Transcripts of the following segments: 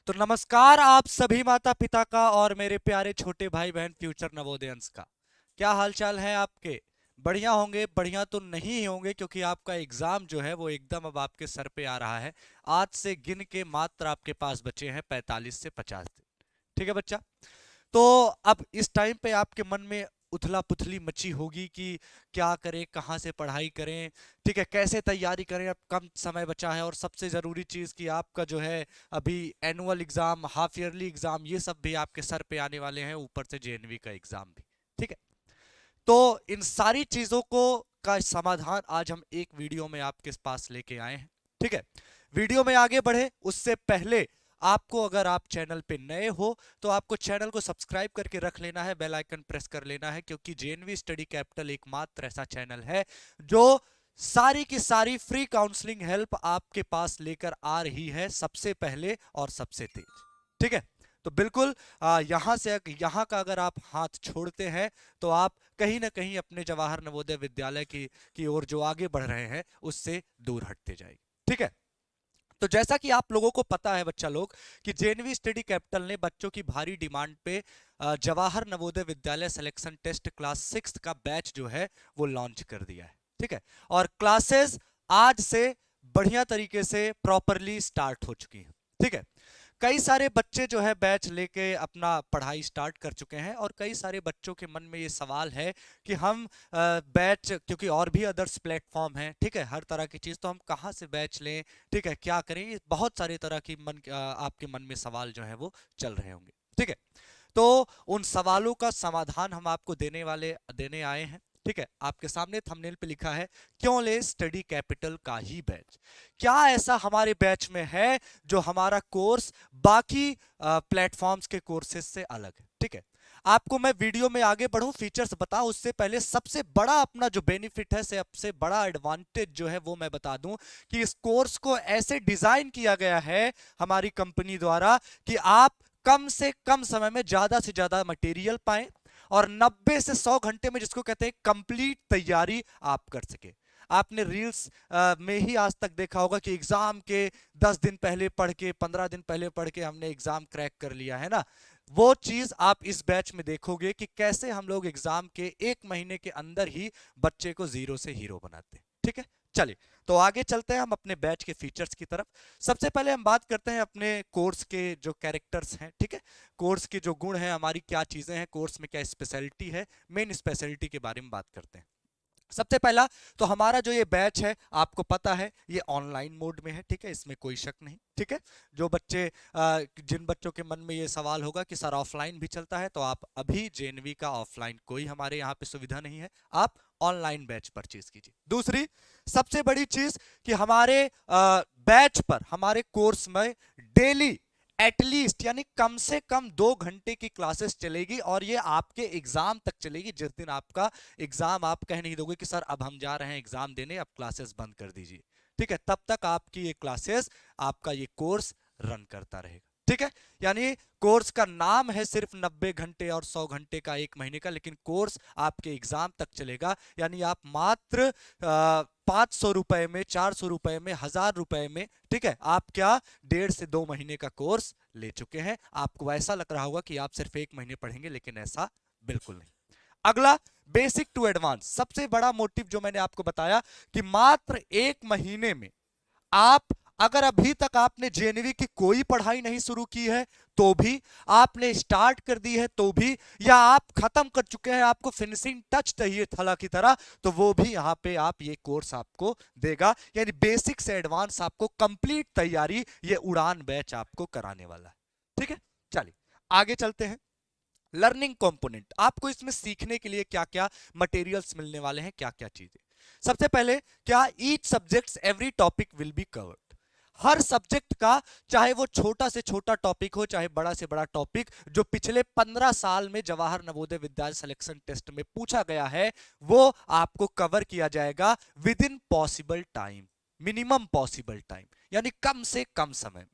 तो नमस्कार आप सभी माता पिता का और मेरे प्यारे छोटे भाई बहन फ्यूचर नवोदयंस का। क्या हालचाल है आपके? बढ़िया होंगे। बढ़िया तो नहीं होंगे क्योंकि आपका एग्जाम जो है वो एकदम अब आपके सर पे आ रहा है। आज से गिन के मात्र आपके पास बचे हैं 45 से 50 दिन। ठीक है बच्चा। तो अब इस टाइम पे आपके मन में उथला पुथली मची होगी कि क्या करें, कहाँ से पढ़ाई करें, ठीक है, कैसे तैयारी करें, अब कम समय बचा है और सबसे ज़रूरी चीज़ कि आपका जो है अभी annual exam, half yearly exam, ये सब भी आपके सर पे आने वाले हैं, ऊपर से जेएनवी का एग्ज़ाम भी। ठीक है। तो इन सारी चीज़ों को का समाधान आज हम एक वीडियो में आपके पास लेके आए हैं। ठीक है। वीडियो में आगे बढ़े उससे पहले आपको, अगर आप चैनल पे नए हो तो आपको चैनल को सब्सक्राइब करके रख लेना है, बेल आइकन प्रेस कर लेना है, क्योंकि जेएनवी स्टडी कैपिटल एकमात्र ऐसा चैनल है जो सारी की सारी फ्री काउंसलिंग हेल्प आपके पास लेकर आ रही है, सबसे पहले और सबसे तेज। ठीक है। तो बिल्कुल यहाँ का अगर आप हाथ छोड़ते हैं तो आप कहीं ना कहीं अपने जवाहर नवोदय विद्यालय की ओर जो आगे बढ़ रहे हैं उससे दूर हटते जाएंगे। ठीक है। तो जैसा कि आप लोगों को पता है बच्चा लोग कि जेएनवी स्टडी कैपिटल ने बच्चों की भारी डिमांड पे Jawahar Navodaya Vidyalaya selection test class 6 का बैच जो है वो लॉन्च कर दिया है। ठीक है। और क्लासेस आज से बढ़िया तरीके से प्रॉपरली स्टार्ट हो चुकी हैं। ठीक है। कई सारे बच्चे जो है बैच लेके अपना पढ़ाई स्टार्ट कर चुके हैं और कई सारे बच्चों के मन में ये सवाल है कि हम बैच, क्योंकि और भी अदर्स प्लेटफॉर्म हैं, ठीक है, हर तरह की चीज़, तो हम कहाँ से बैच लें, ठीक है, क्या करें, ये बहुत सारे तरह की आपके मन में सवाल जो है वो चल रहे होंगे। ठीक है। तो उन सवालों का समाधान हम आपको देने आए हैं। ठीक है। आपके सामने थंबनेल पे लिखा है, क्यों ले स्टडी कैपिटल का ही बैच। क्या ऐसा हमारे बैच में है जो हमारा कोर्स बाकी प्लेटफॉर्म्स के कोर्सेज से अलग है? ठीक है। आपको मैं वीडियो में आगे बढ़ूं, फीचर्स बताऊं, उससे पहले सबसे बड़ा अपना जो बेनिफिट है, सबसे बड़ा एडवांटेज जो है वो मैं बता दूं कि इस कोर्स को ऐसे डिजाइन किया गया है हमारी कंपनी द्वारा कि आप कम से कम समय में ज्यादा से ज्यादा मटेरियल पाएं और 90 से 100 घंटे में, जिसको कहते हैं कंप्लीट तैयारी, आप कर सके। आपने रील्स में ही आज तक देखा होगा कि एग्जाम के 10 दिन पहले पढ़ के, 15 दिन पहले पढ़ के हमने एग्जाम क्रैक कर लिया है ना। वो चीज आप इस बैच में देखोगे कि कैसे हम लोग एग्जाम के 1 महीने के अंदर ही बच्चे को जीरो से हीरो बनाते हैं। ठीक है। चलिए, तो आगे चलते हैं हम अपने बैच के फीचर्स की तरफ। सबसे पहले हम बात करते हैं अपने कोर्स के जो कैरेक्टर्स हैं। ठीक है। कोर्स के जो गुण हैं, हमारी क्या चीजें हैं, कोर्स में क्या स्पेशलिटी है, मेन स्पेशलिटी के बारे में बात करते हैं। सबसे पहला तो हमारा जो ये बैच है, आपको पता है ये ऑनलाइन मोड में है। ठीक है। इसमें कोई शक नहीं। ठीक है। जो बच्चे जिन बच्चों के मन में ये सवाल होगा कि सर ऑफलाइन भी चलता है, तो आप अभी जेएनवी का ऑफलाइन कोई हमारे यहाँ पे सुविधा नहीं है, आप ऑनलाइन बैच परचेज कीजिए। दूसरी सबसे बड़ी चीज कि हमारे बैच पर, हमारे कोर्स में डेली एटलीस्ट यानी कम से कम 2 घंटे की क्लासेस चलेगी और ये आपके एग्जाम तक चलेगी। जिस दिन आपका एग्जाम, आप कह नहीं दोगे कि सर अब हम जा रहे हैं एग्जाम देने, अब क्लासेस बंद कर दीजिए। ठीक है। तब तक आपकी ये क्लासेस, आपका ये कोर्स रन करता रहेगा। ठीक है। यानी कोर्स का नाम है सिर्फ 90 घंटे और 100 घंटे का 1 महीने का, लेकिन कोर्स आपके एग्जाम तक चलेगा। यानी आप मात्र 500 रुपए में, 400 रुपए में, 1000 रुपए में, ठीक है, आप क्या 1.5 से 2 महीने का कोर्स ले चुके हैं। आपको ऐसा लग रहा होगा कि आप सिर्फ 1 महीने पढ़ेंगे, लेकिन ऐसा बिल्कुल नहीं। अगला, बेसिक टू एडवांस, सबसे बड़ा मोटिव जो मैंने आपको बताया कि मात्र 1 महीने में आप, अगर अभी तक आपने जेएनवी की कोई पढ़ाई नहीं शुरू की है तो भी, आपने स्टार्ट कर दी है तो भी, या आप खत्म कर चुके हैं, आपको फिनिशिंग टच चाहिए थला की तरह, तो वो भी यहां पे आप, ये कोर्स आपको देगा। यानी बेसिक से एडवांस आपको कंप्लीट तैयारी ये उड़ान बैच आपको कराने वाला है। ठीक है। चलिए आगे चलते हैं। लर्निंग कंपोनेंट, आपको इसमें सीखने के लिए क्या क्या मटेरियल्स मिलने वाले हैं, क्या क्या चीजें। सबसे पहले, क्या each subjects every topic will be covered. Her subject का, चाहे वो छोटा से छोटा टॉपिक हो, चाहे बड़ा से बड़ा टॉपिक, जो पिछले 15 साल में जवाहर नवोदय विद्यालय सिलेक्शन टेस्ट में पूछा गया है, वो आपको कवर किया जाएगा with in possible time, minimum possible time, यानी कम से कम समय में।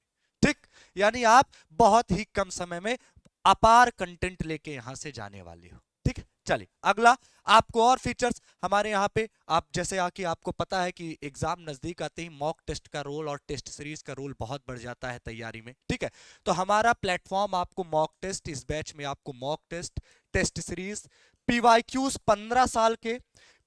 ठीक। यानी आप बहुत ही कम समय में अपार कंटेंट लेके यहां से जाने वाले हो। ठीक है। चलिए अगला, आपको और फीचर्स हमारे यहाँ पे, आप जैसे आके आपको पता है कि एग्जाम नजदीक आते ही मॉक टेस्ट का रोल और टेस्ट सीरीज का रोल बहुत बढ़ जाता है तैयारी में, ठीक है। तो हमारा प्लेटफॉर्म आपको मॉक टेस्ट, इस बैच में आपको mock test, test series, PYQs 15 साल के,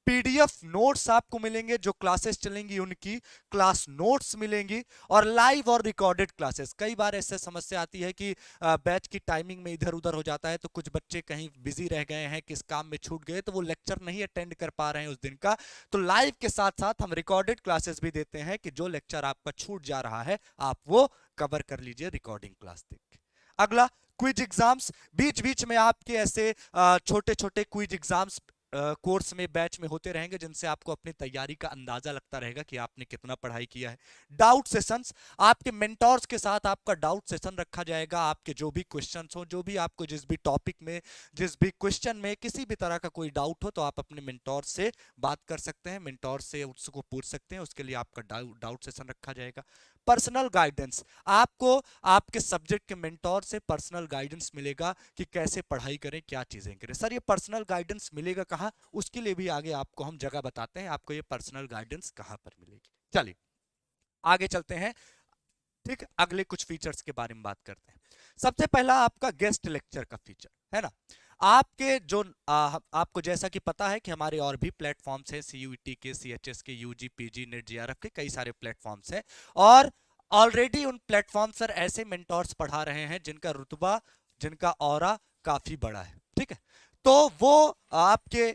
पीडीएफ नोट्स आपको मिलेंगे, जो क्लासेस चलेंगी उनकी क्लास नोट्स मिलेंगी, और लाइव और रिकॉर्डेड क्लासेस। कई बार ऐसे समस्या आती है कि बैच की टाइमिंग में इधर उधर हो जाता है, तो कुछ बच्चे कहीं बिजी रह गए हैं, किस काम में छूट गए, तो वो लेक्चर नहीं अटेंड कर पा रहे हैं उस दिन का, तो लाइव के साथ साथ हम रिकॉर्डेड क्लासेस भी देते हैं कि जो लेक्चर आपका छूट जा रहा है आप वो कवर कर लीजिए रिकॉर्डिंग क्लास देख के। अगला, क्विज एग्जाम्स, बीच बीच में आपके ऐसे छोटे छोटे क्विज एग्जाम्स कोर्स में बैच में होते रहेंगे, जिनसे आपको अपनी तैयारी का अंदाजा लगता रहेगा कि आपने कितना पढ़ाई किया है। डाउट सेशंस, आपके मेंटोर्स के साथ आपका डाउट सेशन रखा जाएगा, आपके जो भी क्वेश्चंस हो, जो भी आपको जिस भी टॉपिक में, जिस भी क्वेश्चन में किसी भी तरह का कोई डाउट हो, तो आप अपने मेंटोर से बात कर सकते हैं, मेंटोर से उसको पूछ सकते हैं, उसके लिए आपका डाउट सेशन रखा जाएगा। पर्सनल गाइडेंस, आपको आपके सब्जेक्ट के मेंटोर से पर्सनल गाइडेंस मिलेगा कि कैसे पढ़ाई करें, क्या चीजें करें। सर ये पर्सनल गाइडेंस मिलेगा कहाँ, उसके लिए भी आगे आपको हम जगह बताते हैं, आपको ये पर्सनल गाइडेंस कहाँ पर मिलेगी। चलिए आगे चलते हैं, ठीक, अगले कुछ फीचर्स के बारे में बात करते हैं। सबसे पहला आपका गेस्ट लेक्चर का फीचर है ना। आपके जो आपको जैसा कि पता है कि हमारे और भी प्लेटफॉर्म्स हैं, सीयूईटी के, सीएचएस के, यूजी, पीजी, नेट, जेआरएफ के कई सारे प्लेटफॉर्म्स हैं, और ऑलरेडी उन प्लेटफॉर्म्स पर ऐसे मेंटोर्स पढ़ा रहे हैं जिनका रुतबा, जिनका ऑरा काफी बड़ा है, ठीक है। तो वो आपके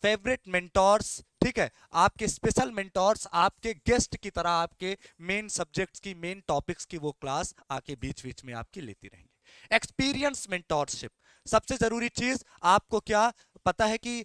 फेवरेट मेंटोर्स, ठीक है, आपके स्पेशल मेंटोर्स आपके गेस्ट की तरह आपके मेन सब्जेक्ट्स की, मेन टॉपिक्स की वो क्लास आके बीच बीच में आपकी लेती रहेंगे। एक्सपीरियंस मेंटोरशिप, सबसे जरूरी चीज आपको क्या पता है कि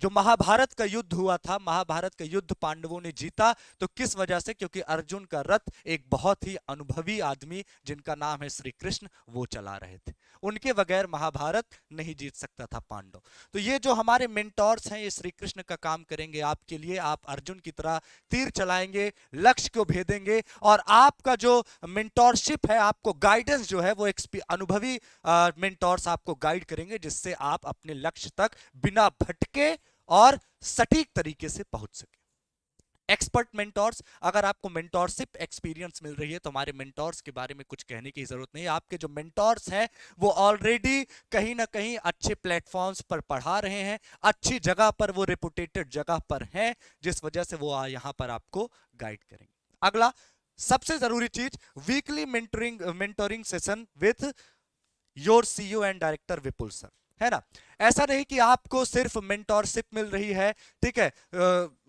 जो महाभारत का युद्ध हुआ था, महाभारत का युद्ध पांडवों ने जीता, तो किस वजह से, क्योंकि अर्जुन का रथ एक बहुत ही अनुभवी आदमी जिनका नाम है श्री कृष्ण वो चला रहे थे, उनके बगैर महाभारत नहीं जीत सकता था पांडव। तो ये जो हमारे मेंटोर्स हैं ये श्री कृष्ण का काम करेंगे आपके लिए, आप अर्जुन की तरह तीर चलाएंगे, लक्ष्य को भेदेंगे, और आपका जो मेंटोरशिप है, आपको गाइडेंस जो है वो अनुभवी मेंटोर्स आपको गाइड करेंगे, जिससे आप अपने लक्ष्य तक बिना भटके और सटीक तरीके से पहुंच सके। एक्सपर्ट मेंटोर्स, अगर आपको मेंटोरशिप एक्सपीरियंस मिल रही है तो हमारे मेंटोर्स के बारे में कुछ कहने की जरूरत नहीं है। आपके जो मेंटोर्स हैं वो ऑलरेडी कहीं ना कहीं अच्छे प्लेटफॉर्म्स पर पढ़ा रहे हैं, अच्छी जगह पर, वो रेपुटेटेड जगह पर हैं, जिस वजह से वो यहां पर आपको गाइड करेंगे। अगला सबसे जरूरी चीज, weekly mentoring session with your CEO and director Vipul sir, है ना। ऐसा नहीं कि आपको सिर्फ मेंटोरशिप मिल रही है, ठीक है,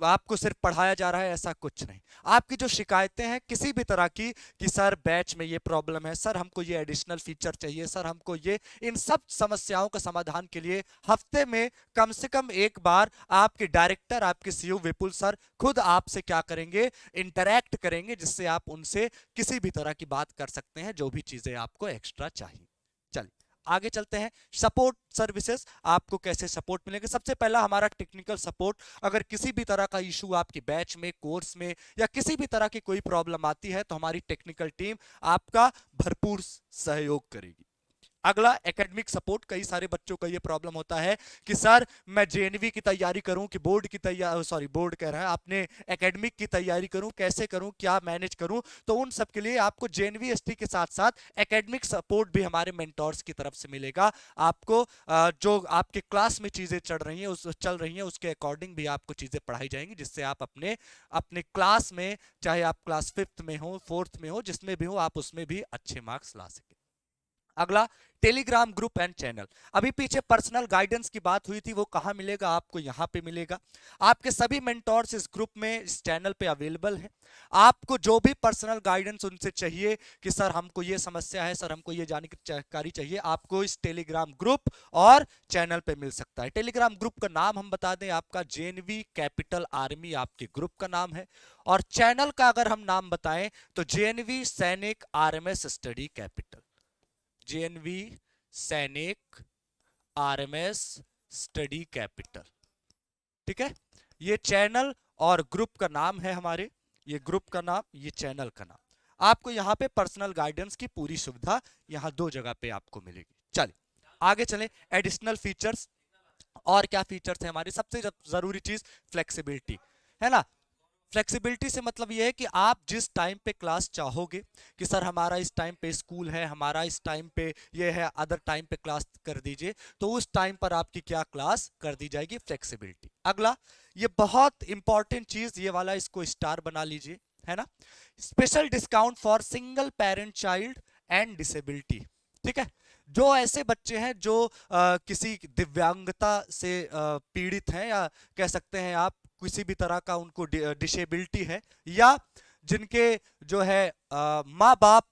आपको सिर्फ पढ़ाया जा रहा है, ऐसा कुछ नहीं। आपकी जो शिकायतें हैं किसी भी तरह की, कि सर बैच में ये प्रॉब्लम है, सर हमको ये एडिशनल फीचर चाहिए, सर हमको ये, इन सब समस्याओं का समाधान के लिए हफ्ते में कम से कम एक बार आपके डायरेक्टर, आपके सीईओ विपुल सर खुद आपसे क्या करेंगे, इंटरैक्ट करेंगे, जिससे आप उनसे किसी भी तरह की बात कर सकते हैं, जो भी चीजें आपको एक्स्ट्रा चाहिए। चलिए आगे चलते हैं। सपोर्ट सर्विसेज, आपको कैसे सपोर्ट मिलेंगे। सबसे पहला हमारा टेक्निकल सपोर्ट, अगर किसी भी तरह का इशू आपकी बैच में, कोर्स में, या किसी भी तरह की कोई प्रॉब्लम आती है तो हमारी टेक्निकल टीम आपका भरपूर सहयोग करेगी। अगला एकेडमिक सपोर्ट, कई सारे बच्चों का ये प्रॉब्लम होता है कि सर मैं जेएनवी की तैयारी करूं कि बोर्ड की तैयारी, सॉरी बोर्ड कह रहा है आपने, एकेडमिक की तैयारी करूं, कैसे करूं, क्या मैनेज करूं। तो उन सब के लिए आपको जेएनवी एसटी के साथ साथ एकेडमिक सपोर्ट भी हमारे मेंटोर्स की तरफ से मिलेगा। आपको जो आपके क्लास में चीजें चल रही हैं उसके अकॉर्डिंग भी आपको चीजें पढ़ाई जाएंगी, जिससे आप अपने अपने क्लास में, चाहे आप क्लास 5th में हो, 4th में हो, जिसमें भी हो, आप उसमें भी अच्छे मार्क्स ला सके। अगला टेलीग्राम ग्रुप एंड चैनल, अभी पीछे पर्सनल गाइडेंस की बात हुई थी, वो कहां मिलेगा, आपको यहां पे मिलेगा। आपके सभी मेंटोर्स इस ग्रुप में, इस चैनल पे अवेलेबल हैं। आपको जो भी पर्सनल गाइडेंस उनसे चाहिए कि सर हमको ये समस्या है, सर हमको ये जानकारी चाहिए, आपको इस टेलीग्राम ग्रुप और चैनल पे मिल सकता है। टेलीग्राम ग्रुप का नाम हम बता दें, आपका जेएनवी कैपिटल आर्मी आपके ग्रुप का नाम है, और चैनल का अगर हम नाम बताएं तो जेएनवी सैनिक आरएमएस स्टडी कैपिटल, जेएनवी सैनिक आरएमएस स्टडी कैपिटल, ठीक है। ये चैनल और ग्रुप का नाम है हमारे, ये ग्रुप का नाम, ये चैनल का नाम। आपको यहाँ पे पर्सनल गाइडेंस की पूरी सुविधा यहाँ दो जगह पे आपको मिलेगी। चलिए आगे चलें, एडिशनल फीचर्स और क्या फीचर्स है हमारी, सबसे जरूरी चीज फ्लेक्सिबिलिटी, है ना। फ्लेक्सिबिलिटी से मतलब ये है कि आप जिस टाइम पे क्लास चाहोगे, कि सर हमारा इस टाइम पे स्कूल है, हमारा इस टाइम पे ये है, अदर टाइम पे क्लास कर दीजिए, तो उस टाइम पर आपकी क्या क्लास कर दी जाएगी, फ्लेक्सिबिलिटी। अगला, ये बहुत इंपॉर्टेंट चीज, ये वाला इसको स्टार बना लीजिए, है ना, special discount for single parent child and disability. ठीक है, जो ऐसे बच्चे हैं जो किसी दिव्यांगता से पीड़ित हैं, या कह सकते हैं आप किसी भी तरह का उनको डिसेबिलिटी है, या जिनके जो है माँ बाप,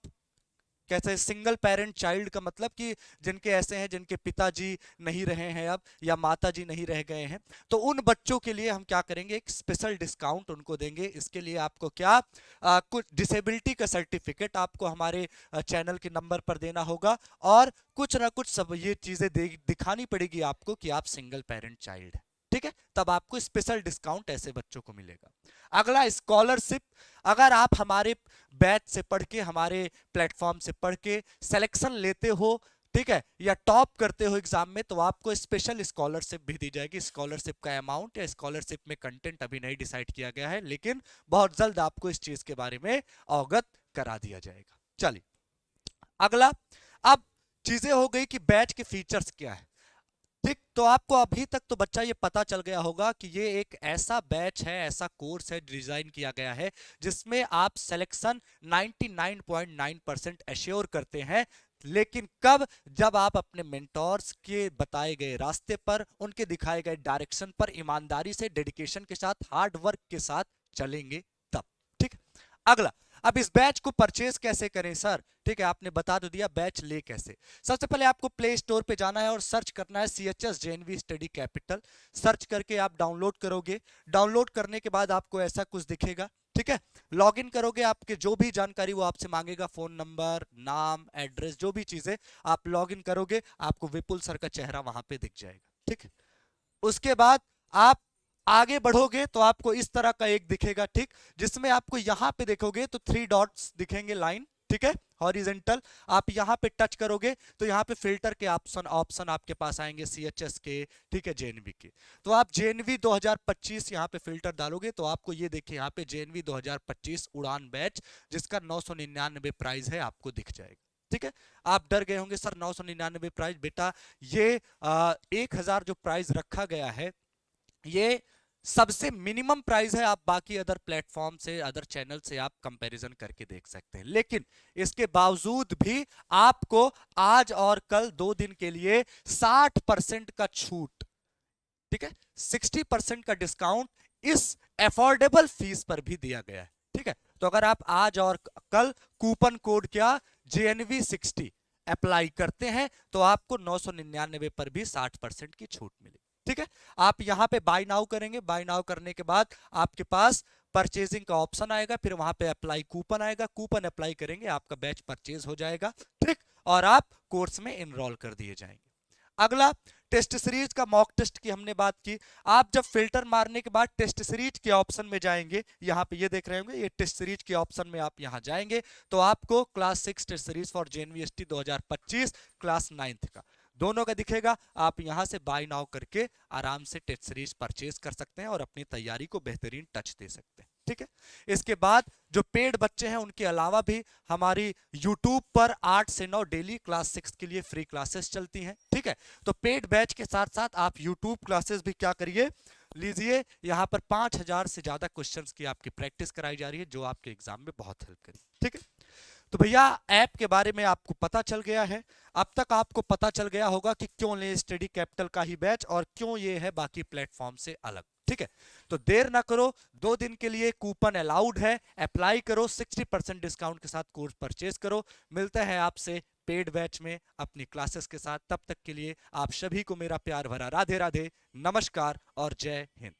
कैसे सिंगल पेरेंट चाइल्ड का मतलब कि जिनके ऐसे हैं जिनके पिताजी नहीं रहे हैं अब, या माताजी नहीं रह गए हैं, तो उन बच्चों के लिए हम क्या करेंगे, एक स्पेशल डिस्काउंट उनको देंगे। इसके लिए आपको क्या, कुछ डिसेबिलिटी का सर्टिफिकेट आपको हमारे चैनल के नंबर पर देना होगा, और कुछ ना कुछ सब ये चीजें दिखानी पड़ेगी आपको कि आप सिंगल पेरेंट चाइल्ड है। ठीक है, तब आपको स्पेशल डिस्काउंट ऐसे बच्चों को मिलेगा। अगला, स्कॉलरशिप। अगर आप हमारे बैच से पढ़ के, हमारे प्लेटफॉर्म से पढ़ के सिलेक्शन लेते हो, ठीक है, या टॉप करते हो एग्जाम में, तो आपको स्पेशल स्कॉलरशिप भी दी जाएगी। स्कॉलरशिप का अमाउंट या स्कॉलरशिप में कंटेंट अभी नहीं डिसाइड किया गया है, लेकिन बहुत जल्द आपको इस चीज के बारे में अवगत करा दिया जाएगा। चलिए अगला, अब चीजें हो गई कि बैच के फीचर्स क्या है। ठीक, तो आपको अभी तक तो बच्चा ये पता चल गया होगा कि ये एक ऐसा बैच है, ऐसा कोर्स है, डिजाइन किया गया है जिसमें आप सिलेक्शन 99.9% एश्योर करते हैं। लेकिन कब, जब आप अपने मेंटोर्स के बताए गए रास्ते पर, उनके दिखाए गए डायरेक्शन पर ईमानदारी से, डेडिकेशन के साथ, हार्ड वर्क के साथ चलेंगे तब। ठीक, अगला, अब इस बैच को परचेज कैसे करें सर, ठीक है, आपने बता तो दिया, बैच ले कैसे। सबसे पहले आपको प्ले स्टोर पे जाना है और सर्च करना है CHS JNV study capital. Search करके आप डाउनलोड करोगे। डाउनलोड करने के बाद आपको ऐसा कुछ दिखेगा, ठीक है। लॉगिन करोगे, आपके जो भी जानकारी वो आपसे मांगेगा, फोन नंबर, नाम, एड्रेस, जो भी चीजें, आप लॉगिन करोगे, आपको विपुल सर का चेहरा वहां पे दिख जाएगा। ठीक है, उसके बाद आप आगे बढ़ोगे तो आपको इस तरह का एक दिखेगा, ठीक, जिसमें आपको यहां पे देखोगे तो 3 डॉट्स दिखेंगे, लाइन, ठीक है, हॉरिजेंटल। आप यहां पे टच करोगे तो यहां पे फिल्टर के ऑप्शन आपके पास आएंगे, CHS के, ठीक है, JNV के। तो आप JNV 2025 यहां पे फिल्टर डालोगे तो आपको ये देखिए, यहां पे JNV 2025 उड़ान बैच, जिसका 999 प्राइस है, आपको दिख जाएगा। ठीक है, आप डर गए होंगे सर 999 प्राइस, बेटा ये 1000 जो प्राइस रखा गया है, ये सबसे मिनिमम प्राइस है। आप बाकी अदर प्लेटफॉर्म से, अदर चैनल से आप कंपैरिजन करके देख सकते हैं, लेकिन इसके बावजूद भी आपको आज और कल 2 दिन के लिए 60% का छूट, ठीक है, 60% का डिस्काउंट इस अफोर्डेबल फीस पर भी दिया गया है। ठीक है, तो अगर आप आज और कल कूपन कोड क्या, JNV60 अप्लाई करते हैं तो आपको 999 पर भी 60% की छूट मिलेगी। ठीक है, आप यहां पे बाय नाउ करेंगे, बाय नाउ करने के बाद आपके पास परचेजिंग का ऑप्शन आएगा, फिर वहां पे अप्लाई कूपन आएगा, कूपन अप्लाई करेंगे, आपका बैच परचेज हो जाएगा, ठीक, और आप कोर्स में इनरोल कर दिए जाएंगे। अगला, टेस्ट सीरीज का मॉक टेस्ट की हमने बात की। आप जब फिल्टर मारने के बाद टेस्ट सीरीज के ऑप्शन में जाएंगे, यहां पे ये देख रहे होंगे, ये टेस्ट सीरीज के ऑप्शन में आप यहां जाएंगे तो आपको class 6 test series for JNVST 2025 class 9th का दोनों का दिखेगा। आप यहां से बाय नाउ करके आराम से टेस्ट सीरीज परचेज कर सकते हैं और अपनी तैयारी को बेहतरीन टच दे सकते हैं। ठीक है, इसके बाद जो पेड बच्चे हैं उनके अलावा भी हमारी YouTube पर 8 से 9 डेली क्लास 6 के लिए फ्री क्लासेस चलती हैं। ठीक है, तो पेड बैच के साथ साथ आप YouTube क्लासेस भी क्या करिए, लीजिए। यहां पर 5000 से ज्यादा क्वेश्चंस की आपकी प्रैक्टिस कराई जा रही है, जो आपके एग्जाम में बहुत हेल्प करेगी। ठीक है, तो भैया ऐप के बारे में आपको पता चल गया है। अब तक आपको पता चल गया होगा कि क्यों ले स्टडी कैपिटल का ही बैच और क्यों ये है बाकी प्लेटफॉर्म से अलग। ठीक है, तो देर ना करो, 2 दिन के लिए कूपन अलाउड है, अप्लाई करो, 60% डिस्काउंट के साथ कोर्स परचेज करो। मिलते हैं आपसे पेड बैच में अपनी क्लासेस के साथ। तब तक के लिए आप सभी को मेरा प्यार भरा राधे राधे, नमस्कार और जय हिंद।